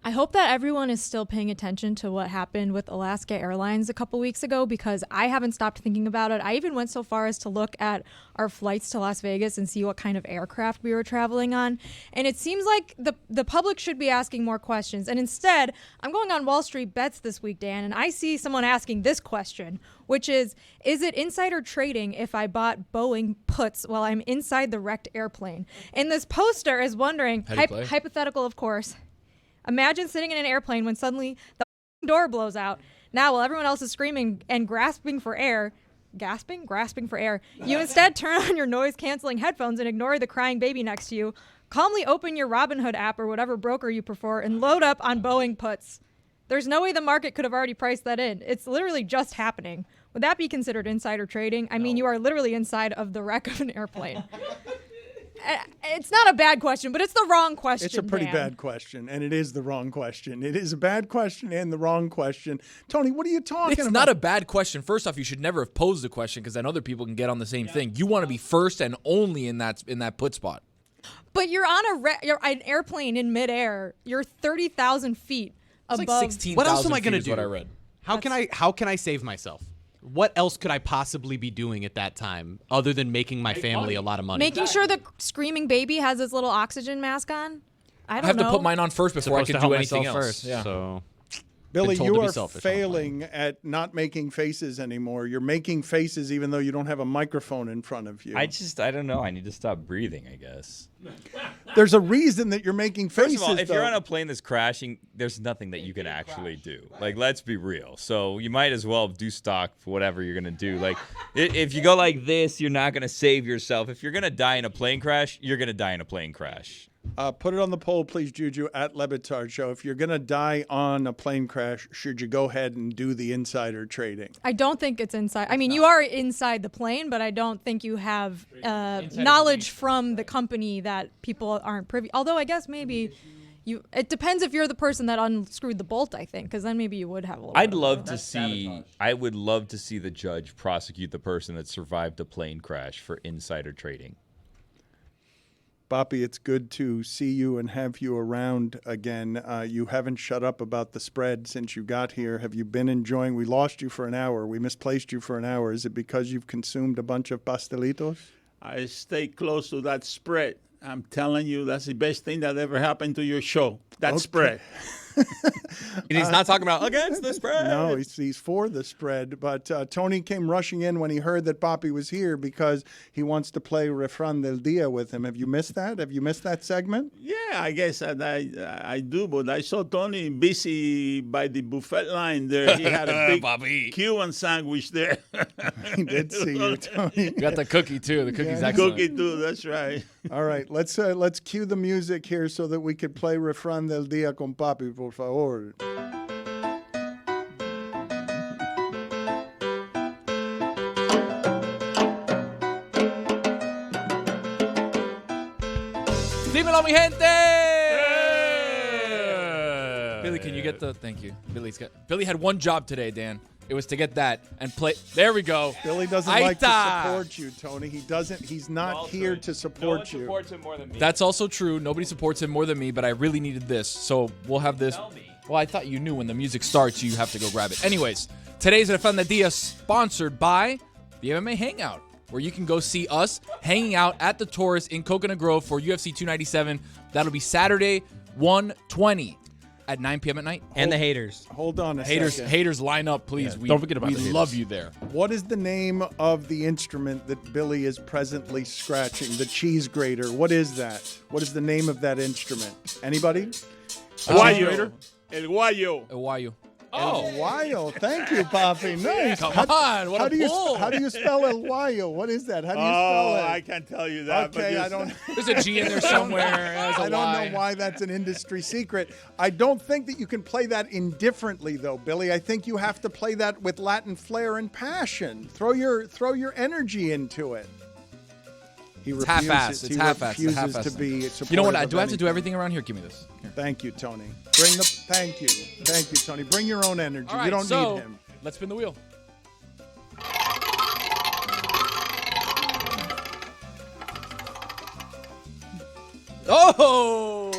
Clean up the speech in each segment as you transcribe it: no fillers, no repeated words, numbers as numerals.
I hope that everyone is still paying attention to what happened with Alaska Airlines a couple weeks ago, because I haven't stopped thinking about it. I even went so far as to look at our flights to Las Vegas and see what kind of aircraft we were traveling on. And it seems like the public should be asking more questions. And instead, I'm going on Wall Street Bets this week, Dan, and I see someone asking this question, which is it insider trading if I bought Boeing puts while I'm inside the wrecked airplane? And this poster is wondering, hypothetical, of course, imagine sitting in an airplane when suddenly the door blows out. Now, while everyone else is screaming and grasping for air, you instead turn on your noise-canceling headphones and ignore the crying baby next to you. Calmly open your Robinhood app or whatever broker you prefer and load up on Boeing puts. There's no way the market could have already priced that in. It's literally just happening. Would that be considered insider trading? I mean, you are literally inside of the wreck of an airplane. It's not a bad question, but it's the wrong question. It's a pretty Dan. bad question, and it is the wrong question. It is a bad question and the wrong question. Tony, what are you talking about? It's not a bad question. First off, you should never have posed the question, because then other people can get on the same thing. You want to be first and only in that put spot. But you're on an airplane in midair. You're 30,000 feet above. It's like 16,000 What else am I going to feet is do? what I read. How can I save myself? What else could I possibly be doing at that time other than making my family a lot of money? Making sure the screaming baby has his little oxygen mask on. I have to put mine on first before I can do anything else. First, yeah. So, Billy, you are failing at not making faces anymore. You're making faces even though you don't have a microphone in front of you. I don't know. I need to stop breathing, I guess. There's a reason that you're making faces. First of all, if you're on a plane that's crashing, there's nothing that you can actually do. Like, let's be real. So you might as well do stock for whatever you're going to do. Like, if you go like this, you're not going to save yourself. If you're going to die in a plane crash, you're going to die in a plane crash. Put it on the poll, please, Juju, at LeBatard Show. If you're going to die on a plane crash, should you go ahead and do the insider trading? I don't think it's inside. I mean, you are inside the plane, but I don't think you have knowledge from the company that people aren't privy. Although I guess maybe it depends if you're the person that unscrewed the bolt, I think, because then maybe you would have a little I would love to see the judge prosecute the person that survived a plane crash for insider trading. Papi, it's good to see you and have you around again. You haven't shut up about the spread since you got here. Have you been enjoying? We lost you for an hour. We misplaced you for an hour. Is it because you've consumed a bunch of pastelitos? I stay close to that spread. I'm telling you, that's the best thing that ever happened to your show. That spread. And he's not talking about against the spread. No, he's for the spread. But Tony came rushing in when he heard that Papi was here because he wants to play Refran Del Dia with him. Have you missed that? Have you missed that segment? Yeah, I guess I do, but I saw Tony busy by the buffet line there. He had a big Cuban sandwich there. He did see you, Tony. You got the cookie, too. The cookie's yeah, excellent. Cookie, too. That's right. All right, let's cue the music here so that we could play Refran Del Dia con Papi, por favor. Dímelo, mi gente! Billy, can you get the... Thank you. Billy had one job today, Dan. It was to get that and play. There we go. Billy doesn't like to support you, Tony. He doesn't. He's not here to support you. No one supports him more than me. That's also true. Nobody supports him more than me, but I really needed this. So we'll have this. Well, I thought you knew when the music starts, you have to go grab it. Anyways, today's Refran Del Dia sponsored by the MMA Hangout, where you can go see us hanging out at the Taurus in Coconut Grove for UFC 297. That'll be Saturday, 1/20. At 9 p.m. at night. And the haters. Hold on a second. Haters, line up, please. Yeah, don't forget about the haters. We love you there. What is the name of the instrument that Billy is presently scratching? The cheese grater. What is that? What is the name of that instrument? Anybody? Guayo. El Guayo. El Guayo. El Guayo. Thank you, Papi. Nice. Come on. What a pull. How do you spell El Guayo? What is that? How do you spell it? I can't tell you that. Okay, I don't. There's a G in there somewhere. I don't know why that's an industry secret. I don't think that you can play that indifferently, though, Billy. I think you have to play that with Latin flair and passion. Throw your energy into it. It's half-assed. He refuses to be supportive. You know what? Do I have to do everything around here? Give me this. Here. Thank you, Tony. Thank you, Tony. Bring your own energy. All right, you don't need him. Let's spin the wheel. Oh!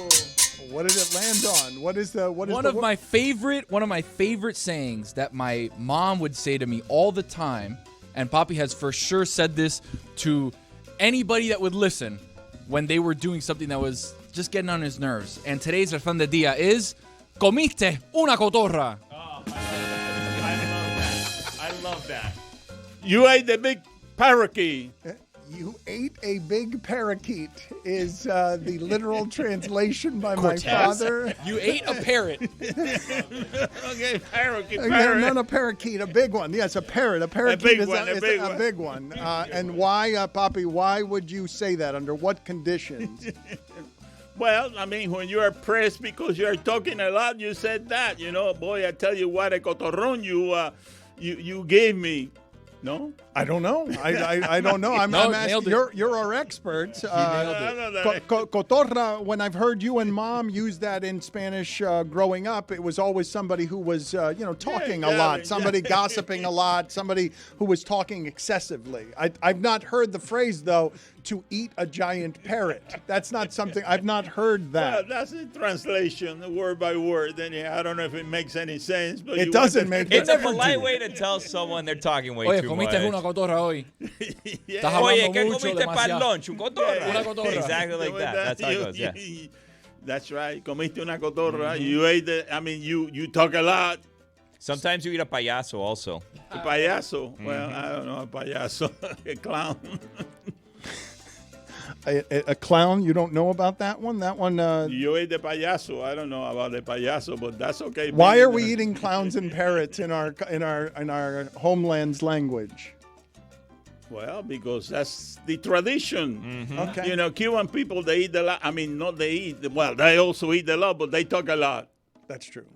What did it land on? What is the what is One the, of my favorite sayings that my mom would say to me all the time, and Papi has for sure said this to anybody that would listen when they were doing something that was just getting on his nerves. And today's Refran Del Dia is "Comiste una cotorra." Oh, I love that. You ate the big parakeet. You ate a big parakeet is the literal translation by my father. You ate a parrot. Okay, parakeet. Not a parakeet, a big one. Yes, a parrot. A parakeet big is one, a big one. And why, Papi, why would you say that? Under what conditions? Well, I mean, when you are pressed because you are talking a lot, you said that. You know, boy, I tell you what, a cotorrón you gave me. No? I don't know. I don't know. I'm asking. You're our experts. Cotorra, when I've heard you and Mom use that in Spanish growing up, it was always somebody who was, talking a lot, somebody gossiping a lot, somebody who was talking excessively. I've not heard the phrase, though, to eat a giant parrot. That's not something, I've not heard that. Well, that's a translation, word by word. And I don't know if it makes any sense. But it doesn't make It's sense. a polite way to tell someone they're talking way Oye, too comiste much. una cotorra hoy. Yeah. Estás Oye, hablando ¿qué mucho, comiste para el demasiado. lunch? Un cotorra. Una cotorra. Exactly like that. That's how it goes, yeah. That's right. Comiste una cotorra. You ate you talk a lot. Sometimes you eat a payaso also. A payaso. Well, I don't know, a payaso. A clown. A clown, you don't know about that one? That one. You ate the payaso. I don't know about the payaso, but that's okay. Why are we eating clowns and parrots in our homeland's language? Well, because that's the tradition. Okay. You know, Cuban people, they eat a lot. I mean, not they eat. Well, they also eat a lot, but they talk a lot. That's true.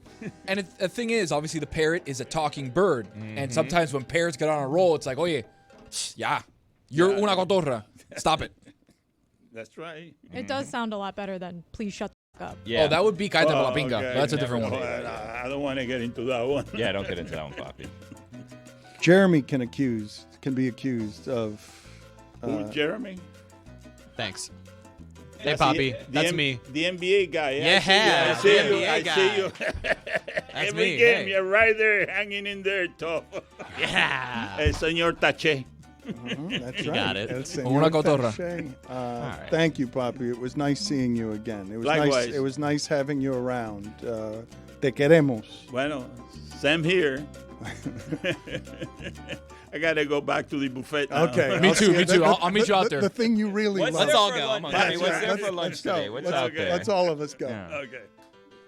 And the thing is, obviously, the parrot is a talking bird. And sometimes when parrots get on a roll, it's like, oye, yeah, you're una cotorra. Stop it. That's right. It does sound a lot better than "please shut the fuck up." Yeah. Oh, that would be Cállate por la Okay. pinga. But that's a different one. I don't want to get into that one. Yeah, don't get into that one, Papi. Jeremy can be accused of. Who, Jeremy? Thanks. Hey, Papi. That's me. The NBA guy. Yeah, I see you. the NBA I see you. That's Every me, game, hey. you're right there, hanging in there, tough. Yeah. El señor Taché. That's You right. got it. El señor Una cotorra. Taché. right. Thank you, Papi. It was nice seeing you again. It was Likewise. nice. It was nice having you around. Te queremos. Bueno, same here. I gotta go back to the buffet now. Okay. Me I'll too, see me you. too. I'll meet you out there. The thing you really What's love. there all for go. lunch? I'm Papi, on what's that. there for lunch today? What's out there? Let's all of us go. Yeah. Okay.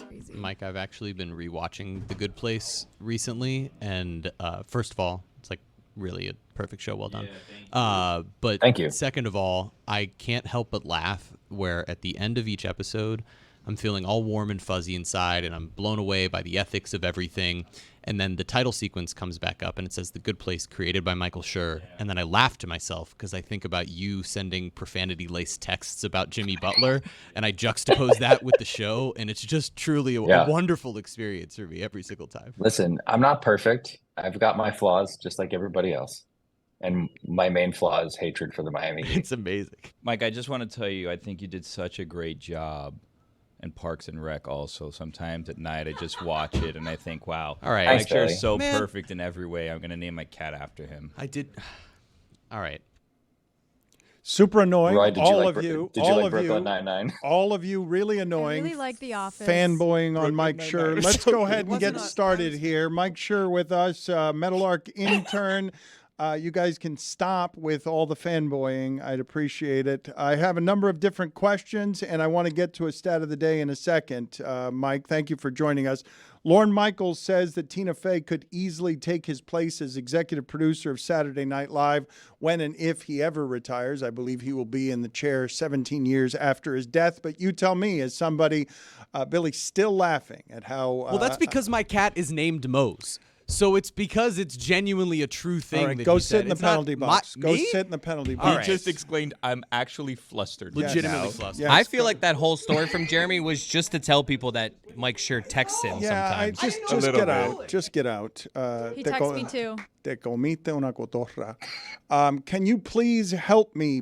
Crazy. Mike, I've actually been rewatching The Good Place recently, and first of all, it's like really a perfect show. Well done. But Thank you. Second of all, I can't help but laugh where at the end of each episode, I'm feeling all warm and fuzzy inside, and I'm blown away by the ethics of everything. And then the title sequence comes back up, and it says The Good Place, created by Michael Schur. And then I laugh to myself because I think about you sending profanity-laced texts about Jimmy Butler, and I juxtapose that with the show, and it's just truly a wonderful experience for me every single time. Listen, I'm not perfect. I've got my flaws just like everybody else. And my main flaw is hatred for the Miami Heat. It's amazing. Mike, I just want to tell you, I think you did such a great job in Parks and Rec also. Sometimes at night I just watch it and I think, wow, All right. Thanks, Mike Schur Billy. is so Man. perfect in every way. I'm going to name my cat after him. I did. All right. Super annoying. Roy, did you all like, of Bro- you. did you all like of Brooklyn you. Nine-Nine? All of you really annoying. I really like The Office. Fanboying on Mike Nine-Nine. Schur. Let's go ahead and get Wasn't started here. Mike Schur with us, Metal Arc intern. You guys can stop with all the fanboying. I'd appreciate it. I have a number of different questions, and I want to get to a stat of the day in a second. Mike, thank you for joining us. Lorne Michaels says that Tina Fey could easily take his place as executive producer of Saturday Night Live when and if he ever retires. I believe he will be in the chair 17 years after his death. But you tell me, as somebody, Billy, still laughing at how... Well, that's because my cat is named Mose. So it's because it's genuinely a true thing. all right, that go you sit said. in the It's not penalty box. Go me? sit in the penalty box. All He right. just explained, I'm actually flustered. Legitimately now. flustered. Yes, I feel go- like that whole story from Jeremy was just to tell people that Mike Schur texts him Yeah, sometimes. just little get bit. out. Just get out. He te texts co- me too. Te comiste una cotorra. Can you please help me,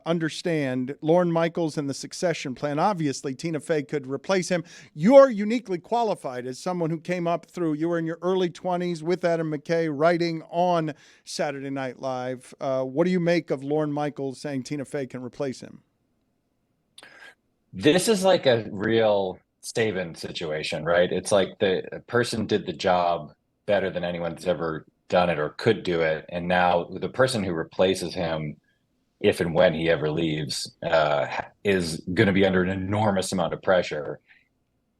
understand Lorne Michaels and the succession plan? Obviously, Tina Fey could replace him. You're uniquely qualified as someone who came up through, you were in your early 20s with Adam McKay writing on Saturday Night Live. What do you make of Lorne Michaels saying Tina Fey can replace him? This is like a real Saban situation, right? It's like the person did the job better than anyone's ever done it or could do it. And now the person who replaces him, if and when he ever leaves, is going to be under an enormous amount of pressure.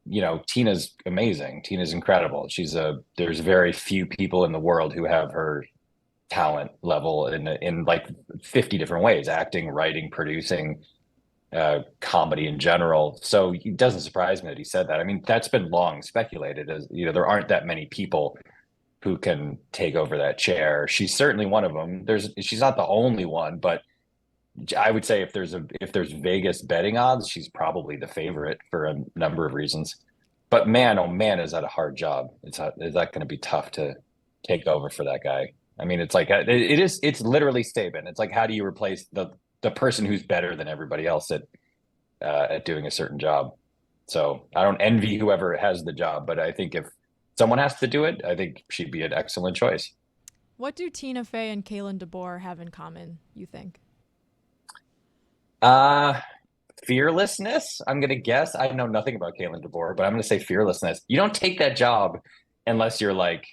You know, Tina's amazing. Tina's incredible. There's very few people in the world who have her talent level in like 50 different ways: acting, writing, producing, comedy in general. So it doesn't surprise me that he said that. I mean, that's been long speculated, as you know, there aren't that many people who can take over that chair. She's certainly one of them. She's not the only one, but I would say if there's Vegas betting odds, she's probably the favorite for a number of reasons. But man, oh man, is that a hard job. Is that going to be tough to take over for that guy? I mean, it's like, it's literally Saban. It's like, how do you replace the person who's better than everybody else at doing a certain job? So I don't envy whoever has the job, but I think if someone has to do it, I think she'd be an excellent choice. What do Tina Fey and Kalen DeBoer have in common, you think? Fearlessness, I'm going to guess. I know nothing about Kalen DeBoer, but I'm going to say fearlessness. You don't take that job unless you're like,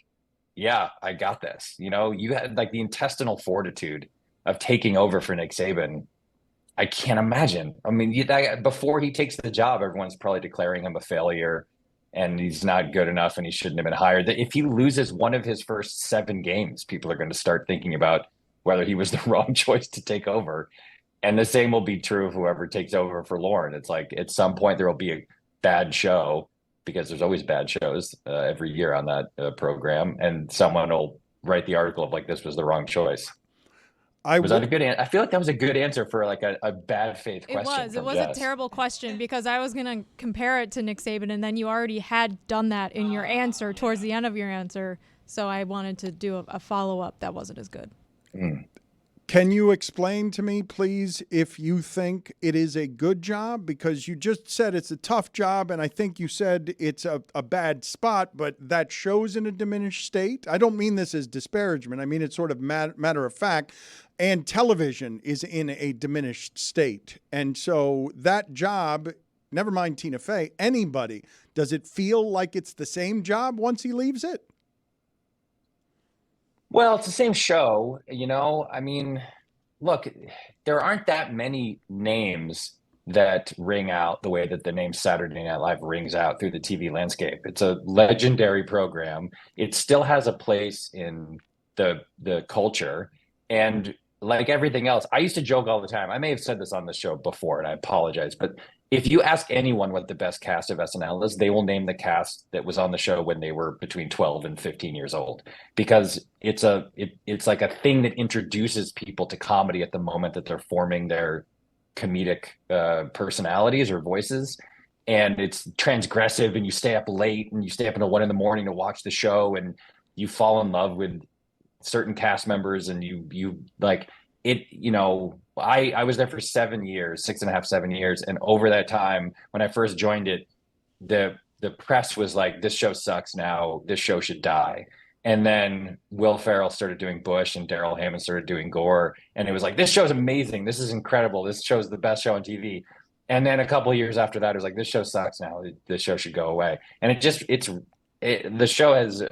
yeah, I got this. You know, you had like the intestinal fortitude of taking over for Nick Saban. I can't imagine. I mean, before he takes the job, everyone's probably declaring him a failure and he's not good enough and he shouldn't have been hired. If he loses one of his first 7 games, people are going to start thinking about whether he was the wrong choice to take over. And the same will be true of whoever takes over for Lorne. It's like at some point there will be a bad show, because there's always bad shows every year on that program, and someone will write the article of like, this was the wrong choice. Was that a good answer? I feel like that was a good answer for like a bad faith question. It was a terrible question, because I was going to compare it to Nick Saban, and then you already had done that in your answer towards the end of your answer. So I wanted to do a follow-up that wasn't as good. Can you explain to me, please, if you think it is a good job? Because you just said it's a tough job, and I think you said it's a bad spot, but that shows in a diminished state. I don't mean this as disparagement. I mean it's sort of matter of fact. And television is in a diminished state. And so that job, never mind Tina Fey, anybody, does it feel like it's the same job once he leaves it? Well, it's the same show, you know. I mean, look, there aren't that many names that ring out the way that the name Saturday Night Live rings out through the TV landscape. It's a legendary program. It still has a place in the culture. And like everything else, I used to joke all the time. I may have said this on the show before, and I apologize, but if you ask anyone what the best cast of SNL is, they will name the cast that was on the show when they were between 12 and 15 years old, because it's like a thing that introduces people to comedy at the moment that they're forming their comedic personalities or voices. And it's transgressive, and you stay up late and you stay up until 1 a.m. to watch the show, and you fall in love with certain cast members, and you like it, you know. I was there for 7 years, 6.5, 7 years. And over that time, when I first joined it, the press was like, this show sucks now, this show should die. And then Will Ferrell started doing Bush and Daryl Hammond started doing Gore. And it was like, this show's amazing. This is incredible. This show's the best show on TV. And then a couple of years after that, it was like, this show sucks now. This show should go away. And the show has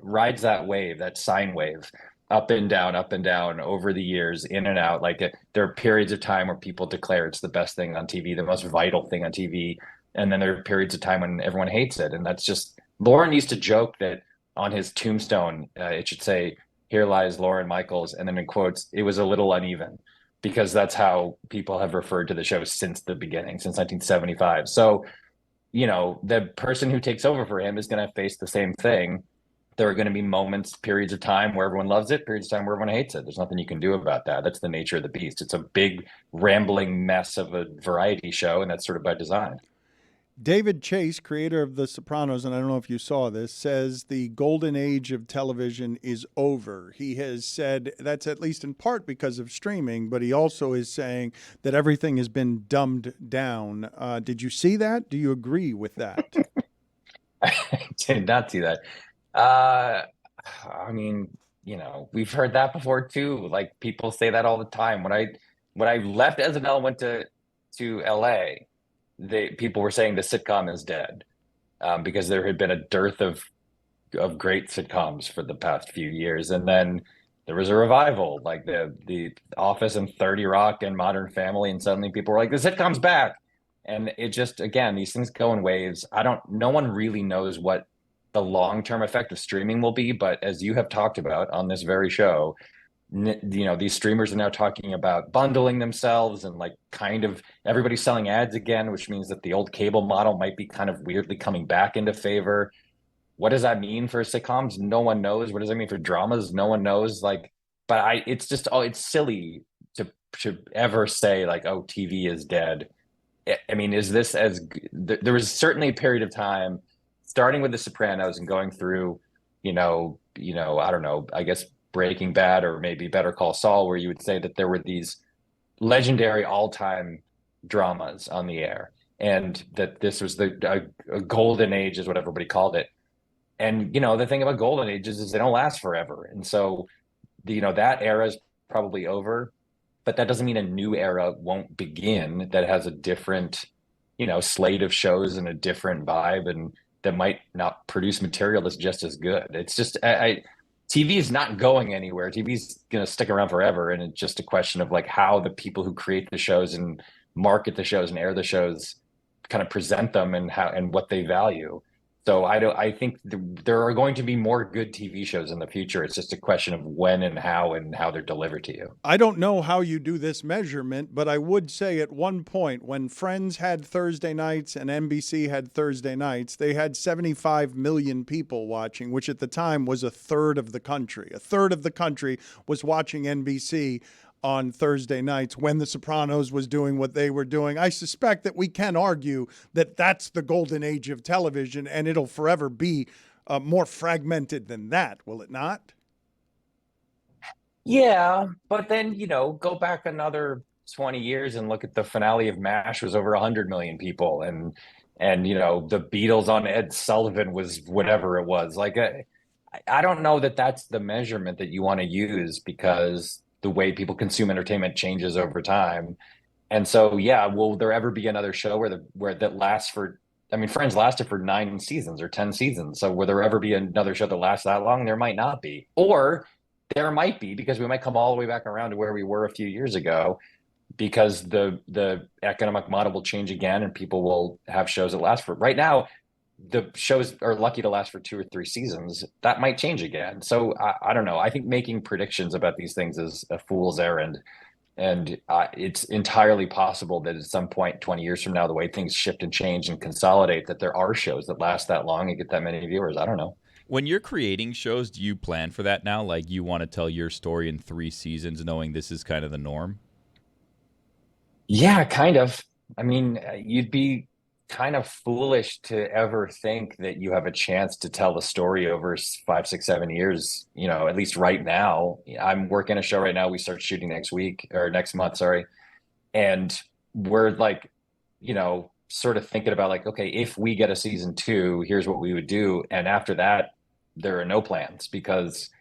rides that wave, that sine wave, up and down over the years, in and out. Like there are periods of time where people declare it's the best thing on TV, the most vital thing on TV. And then there are periods of time when everyone hates it. And that's just, Lorne used to joke that on his tombstone, it should say, "Here lies Lorne Michaels." And then in quotes, "It was a little uneven," because that's how people have referred to the show since the beginning, since 1975. So, you know, the person who takes over for him is going to face the same thing. There are going to be moments, periods of time where everyone loves it, periods of time where everyone hates it. There's nothing you can do about that. That's the nature of the beast. It's a big, rambling mess of a variety show, and that's sort of by design. David Chase, creator of The Sopranos, and I don't know if you saw this, says the golden age of television is over. He has said that's at least in part because of streaming, but he also is saying that everything has been dumbed down. Did you see that? Do you agree with that? I did not see that. I mean, we've heard that before too. Like people say that all the time. When I left SNL and went to LA, people were saying the sitcom is dead, because there had been a dearth of great sitcoms for the past few years, and then there was a revival, like the Office and 30 Rock and Modern Family, and suddenly people were like, the sitcom's back. And it just, again, these things go in waves. No one really knows what the long-term effect of streaming will be, but as you have talked about on this very show, these streamers are now talking about bundling themselves, and like kind of everybody's selling ads again, which means that the old cable model might be kind of weirdly coming back into favor. What does that mean for sitcoms? No one knows. What does that mean for dramas? No one knows. It's just, it's silly to ever say like, oh, TV is dead. I mean, is this there was certainly a period of time starting with The Sopranos and going through, I don't know, I guess Breaking Bad or maybe Better Call Saul, where you would say that there were these legendary all-time dramas on the air, and that this was a golden age is what everybody called it. And, the thing about golden ages is they don't last forever. And so, that era is probably over, but that doesn't mean a new era won't begin that has a different, slate of shows and a different vibe, and that might not produce material that's just as good. It's just, TV is not going anywhere. TV is going to stick around forever. And it's just a question of like how the people who create the shows and market the shows and air the shows kind of present them and what they value. So I think there are going to be more good TV shows in the future. It's just a question of when and how they're delivered to you. I don't know how you do this measurement, but I would say at one point when Friends had Thursday nights and NBC had Thursday nights, they had 75 million people watching, which at the time was a third of the country. A third of the country was watching NBC on Thursday nights when The Sopranos was doing what they were doing. I suspect that we can argue that that's the golden age of television, and it'll forever be more fragmented than that, will it not? Yeah, but then, go back another 20 years and look at the finale of MASH was over 100 million people, and the Beatles on Ed Sullivan was whatever it was. Like, I don't know that that's the measurement that you want to use, because the way people consume entertainment changes over time. And so, yeah, will there ever be another show where that lasts for, Friends lasted for 9 seasons or 10 seasons. So will there ever be another show that lasts that long? There might not be. Or there might be, because we might come all the way back around to where we were a few years ago, because the economic model will change again and people will have shows that last for, right now, the shows are lucky to last for 2 or 3 seasons. That might change again. So I don't know. I think making predictions about these things is a fool's errand. And it's entirely possible that at some point 20 years from now, the way things shift and change and consolidate, that there are shows that last that long and get that many viewers. I don't know. When you're creating shows, do you plan for that now? Like you want to tell your story in 3 seasons, knowing this is kind of the norm? Yeah, kind of. You'd be kind of foolish to ever think that you have a chance to tell the story over 5, 6, 7 years. At least right now, I'm working a show right now. We start shooting next month, sorry. And we're like, sort of thinking about like, okay, if we get a season 2, here's what we would do. And after that, there are no plans, because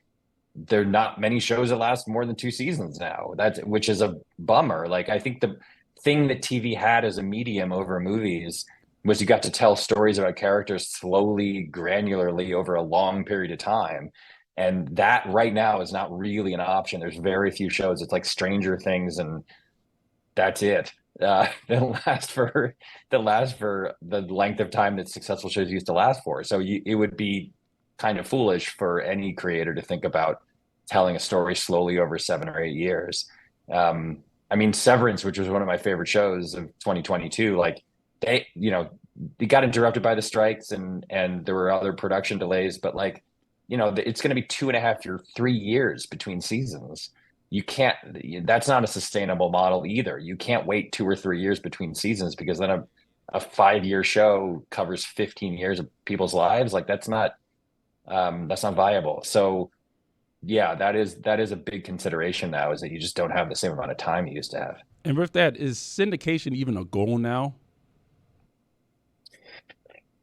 there are not many shows that last more than 2 seasons now. Which is a bummer. Like, I think the thing that TV had as a medium over movies was you got to tell stories about characters slowly, granularly over a long period of time. And that right now is not really an option. There's very few shows. It's like Stranger Things, and that's it. That last for the length of time that successful shows used to last for. So it would be kind of foolish for any creator to think about telling a story slowly over 7 or 8 years. Severance, which was one of my favorite shows of 2022, like they got interrupted by the strikes and there were other production delays, but like, it's going to be 2.5 or 3 years between seasons. That's not a sustainable model either. You can't wait 2 or 3 years between seasons, because then a 5-year show covers 15 years of people's lives. Like that's not viable. So yeah, that is a big consideration now, is that you just don't have the same amount of time you used to have. And with that, is syndication even a goal now?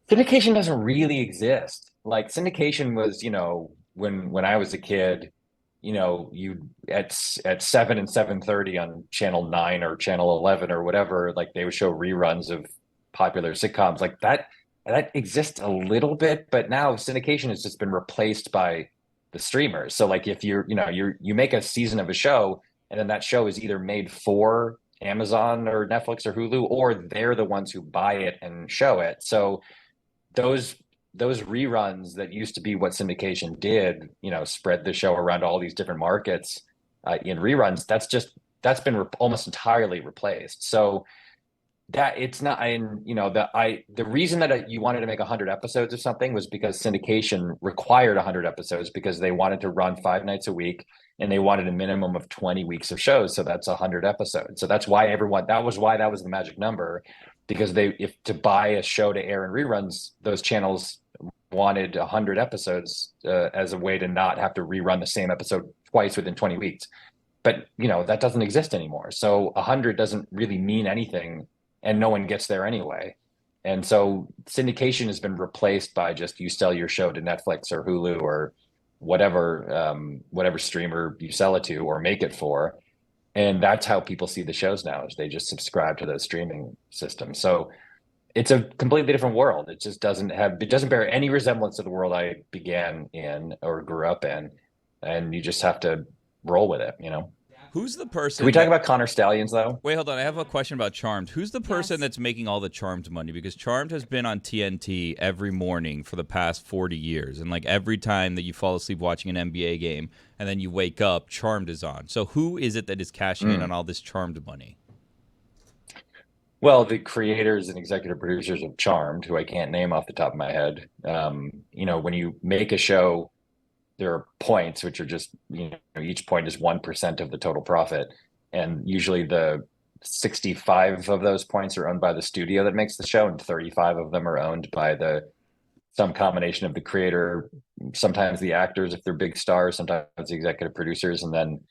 Syndication doesn't really exist. Like syndication was, when I was a kid, you at 7 and 7:30 on channel 9 or channel 11 or whatever, like they would show reruns of popular sitcoms like that. That exists a little bit, but now syndication has just been replaced by the streamers. So like if you make a season of a show, and then that show is either made for Amazon or Netflix or Hulu, or they're the ones who buy it and show it. So those reruns that used to be what syndication did, spread the show around all these different markets in reruns. That's been almost entirely replaced. So that it's not, and the reason that you wanted to make 100 episodes of something was because syndication required 100 episodes, because they wanted to run 5 nights a week, and they wanted a minimum of 20 weeks of shows. So that's 100 episodes. So that's why that was the magic number, because if to buy a show to air in reruns, those channels wanted 100 episodes as a way to not have to rerun the same episode twice within 20 weeks. But that doesn't exist anymore. So 100 doesn't really mean anything, and no one gets there anyway. And so syndication has been replaced by just, you sell your show to Netflix or Hulu or whatever streamer you sell it to or make it for. And that's how people see the shows now, is they just subscribe to those streaming systems. So it's a completely different world. It just doesn't bear any resemblance to the world I began in or grew up in. And you just have to roll with it, Who's the person? Can we talk about Connor Stalions, though? Wait, hold on. I have a question about Charmed. Who's the person that's making all the Charmed money? Because Charmed has been on TNT every morning for the past 40 years. And like every time that you fall asleep watching an NBA game and then you wake up, Charmed is on. So who is it that is cashing in on all this Charmed money? Well, the creators and executive producers of Charmed, who I can't name off the top of my head. When you make a show, there are points, which are just, each point is 1% of the total profit. And usually the 65 of those points are owned by the studio that makes the show, and 35 of them are owned by some combination of the creator, sometimes the actors if they're big stars, sometimes the executive producers, and then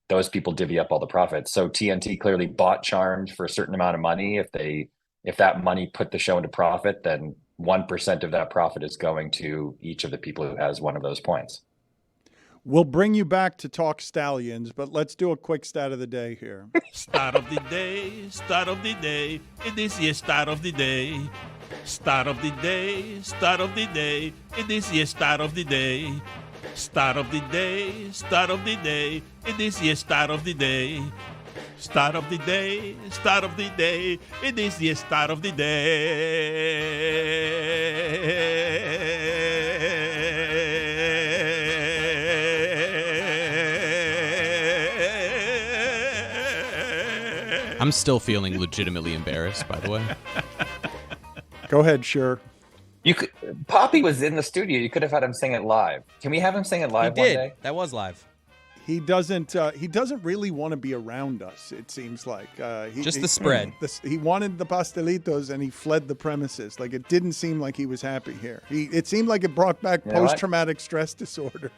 those people divvy up all the profits. So TNT clearly bought Charmed for a certain amount of money. If that money put the show into profit, then 1% of that profit is going to each of the people who has one of those points. We'll bring you back to talk Stalions, but let's do a quick stat of the day here. Start of the day, it is the start of the day. Start of the day, it is the start of the day. Start of the day, it is the start of the day. Start of the day, it is the start of the day. I'm still feeling legitimately embarrassed, by the way. Go ahead, Schur. Papi was in the studio. You could have had him sing it live. Can we have him sing it live one day? That was live. He doesn't really want to be around us, it seems like. Just the spread. He wanted the pastelitos, and he fled the premises. Like, it didn't seem like he was happy here. It seemed like it brought back post-traumatic stress disorder.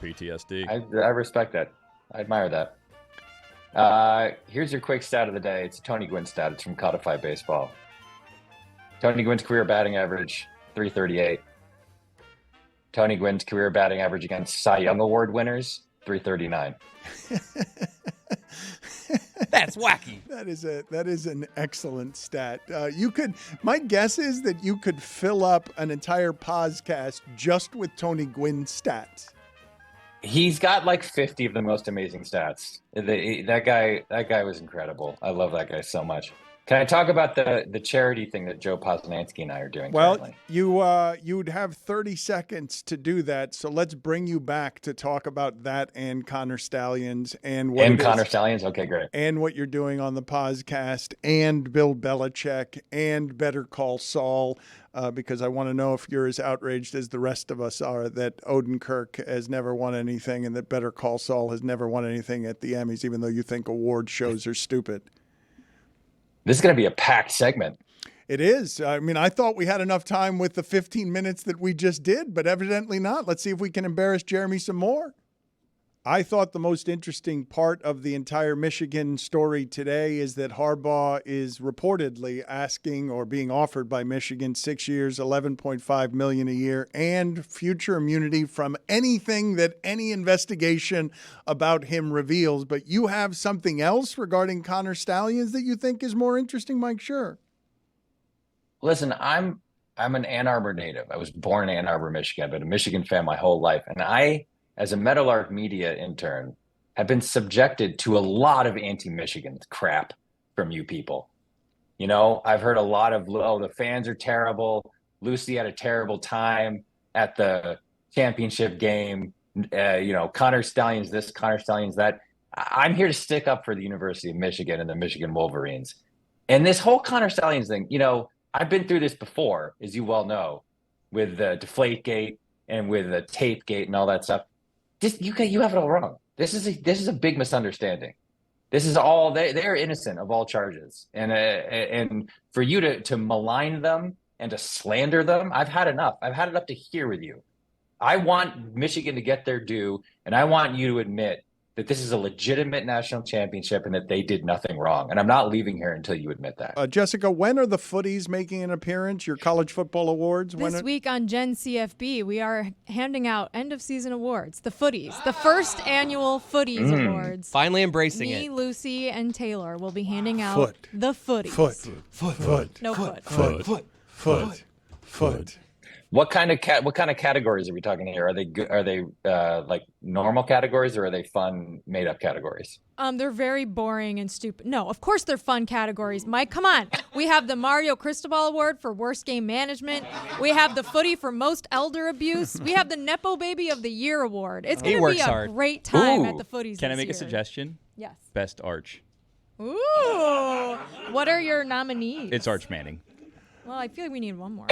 PTSD. I respect that. I admire that. Here's your quick stat of the day. It's a Tony Gwynn stat. It's from Codified Baseball. Tony Gwynn's career batting average, 338. Tony Gwynn's career batting average against Cy Young Award winners, 339. That's wacky. That is an excellent stat. My guess is that you could fill up an entire podcast just with Tony Gwynn stats. He's got like 50 of the most amazing stats. That guy was incredible. I love that guy so much. Can I talk about the charity thing that Joe Posnanski and I are doing? Well, currently? you'd have 30 seconds to do that. So let's bring you back to talk about that and Connor Stalions and Connor Stalions. Okay, great. And what you're doing on the podcast and Bill Belichick and Better Call Saul, because I want to know if you're as outraged as the rest of us are that Odenkirk has never won anything and that Better Call Saul has never won anything at the Emmys, even though you think award shows are stupid. This is going to be a packed segment. It is. I mean, I thought we had enough time with the 15 minutes that we just did, but evidently not. Let's see if we can embarrass Jeremy some more. I thought the most interesting part of the entire Michigan story today is that Harbaugh is reportedly asking or being offered by Michigan 6 years, $11.5 million a year, and future immunity from anything that any investigation about him reveals. But you have something else regarding Connor Stalions that you think is more interesting, Mike Schur? Listen, I'm an Ann Arbor native. I was born in Ann Arbor, Michigan. I've been a Michigan fan my whole life, and I, as a Meadowlark media intern, have been subjected to a lot of anti-Michigan crap from you people. You know, I've heard a lot of, oh, the fans are terrible. Lucy had a terrible time at the championship game. Connor Stalions this, Connor Stalions that. I'm here to stick up for the University of Michigan and the Michigan Wolverines. And this whole Connor Stalions thing, I've been through this before, as you well know, with the Deflategate and with the Tapegate and all that stuff. You have it all wrong. This is a big misunderstanding. This is all they're innocent of all charges, and for you to malign them and to slander them, I've had enough. I've had it up to here with you. I want Michigan to get their due, and I want you to admit that this is a legitimate national championship and that they did nothing wrong. And I'm not leaving here until you admit that. Jessica, when are the footies making an appearance, your college football awards? This week on Gen CFB, we are handing out end-of-season awards, the footies, the first annual footies awards. Finally embracing it. Me, Lucy, and Taylor will be handing out the footies. Foot. What kind of categories are we talking here? Are they good? Are they like normal categories, or are they fun, made-up categories? They're very boring and stupid. No, of course they're fun categories. Mike, come on. We have the Mario Cristobal Award for Worst Game Management. We have the Footy for Most Elder Abuse. We have the Nepo Baby of the Year Award. It's going to be a great time at the Footies Can I this make a year. suggestion? Yes. Best Arch. Ooh. What are your nominees? It's Arch Manning. Well, I feel like we need one more.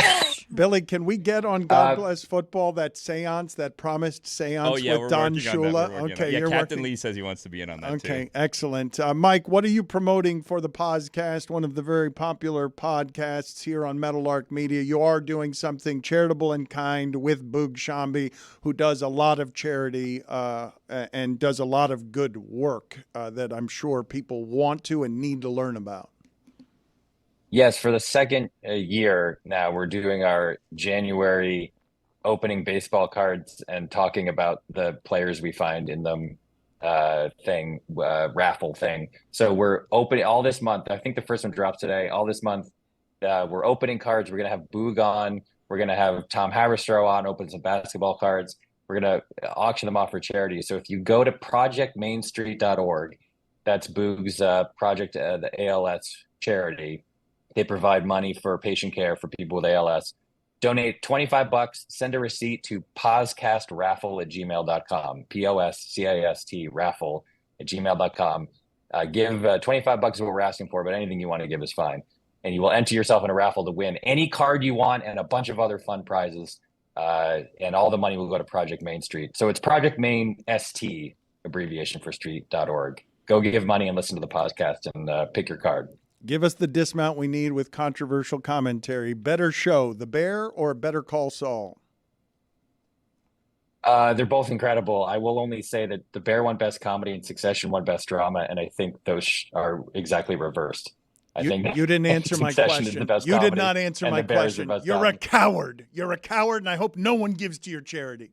Billy, can we get on God Bless Football, that seance, that promised seance with Don Shula? Okay, you're Captain working. Lee says he wants to be in on that too. Okay, excellent. Mike, what are you promoting for the podcast, one of the very popular podcasts here on Meadowlark Media? You are doing something charitable and kind with Boog Shambi, who does a lot of charity and does a lot of good work that I'm sure people want to and need to learn about. Yes, for the second year now, we're doing our January opening baseball cards and talking about the players we find in them raffle thing. So we're opening all this month. I think the first one drops today. All this month, we're opening cards. We're going to have Boog on. We're going to have Tom Haberstroh on, open some basketball cards. We're going to auction them off for charity. So if you go to projectmainstreet.org, that's Boog's project, the ALS charity. They provide money for patient care for people with ALS. Donate $25, send a receipt to poscastraffle@gmail.com, POSCAST raffle@gmail.com. Give $25 is what we're asking for, but anything you want to give is fine. And you will enter yourself in a raffle to win any card you want and a bunch of other fun prizes. And all the money will go to Project Main Street. So it's Project Main ST, abbreviation for street.org. Go give money and listen to the podcast and pick your card. Give us the dismount we need with controversial commentary. Better show, The Bear or Better Call Saul? They're both incredible. I will only say that The Bear won Best Comedy and Succession won Best Drama, and I think those are exactly reversed. You didn't answer my question. You did not answer my question. You're a coward. You're a coward, and I hope no one gives to your charity.